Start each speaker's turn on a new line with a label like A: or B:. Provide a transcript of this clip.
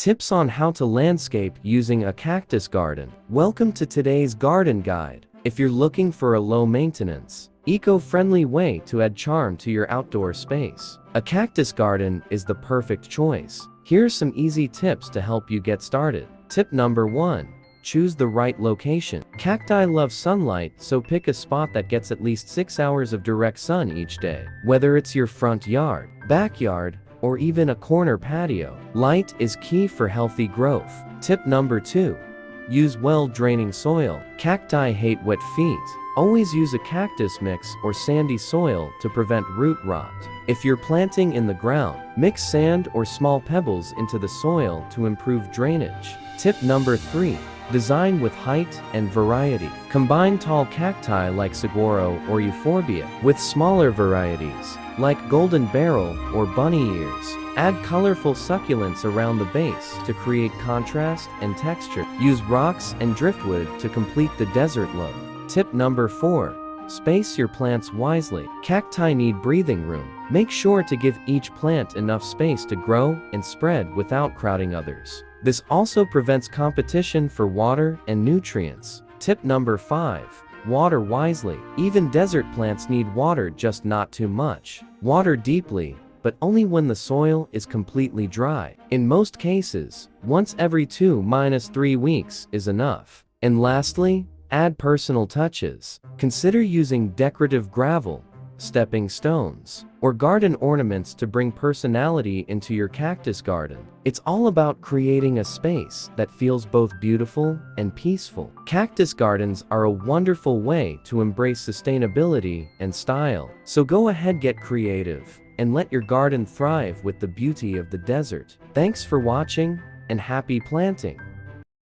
A: Tips on how to landscape using a cactus garden. Welcome to today's garden guide. If you're looking for a low-maintenance, eco-friendly way to add charm to your outdoor space, a cactus garden is the perfect choice. Here are some easy tips to help you get started. Tip number 1. Choose the right location. Cacti love sunlight, so pick a spot that gets at least 6 hours of direct sun each day. Whether it's your front yard, backyard, or even a corner patio, light is key for healthy growth. Tip number 2. Use well-draining soil. Cacti hate wet feet. Always use a cactus mix or sandy soil to prevent root rot. If you're planting in the ground, mix sand or small pebbles into the soil to improve drainage. Tip number 3. Design with height and variety. Combine tall cacti like saguaro or euphorbia with smaller varieties like golden barrel or bunny ears. Add colorful succulents around the base to create contrast and texture. Use rocks and driftwood to complete the desert look. Tip number 4. Space your plants wisely. Cacti need breathing room. Make sure to give each plant enough space to grow and spread without crowding others. This also prevents competition for water and nutrients. Tip number 5. Water wisely. Even desert plants need water, just not too much. Water deeply, but only when the soil is completely dry. In most cases, once every 2-3 weeks is enough. And lastly, add personal touches. Consider using decorative gravel, stepping stones, or garden ornaments to bring personality into your cactus garden. It's all about creating a space that feels both beautiful and peaceful. Cactus gardens are a wonderful way to embrace sustainability and style. So go ahead, get creative, and let your garden thrive with the beauty of the desert. Thanks for watching, and happy planting!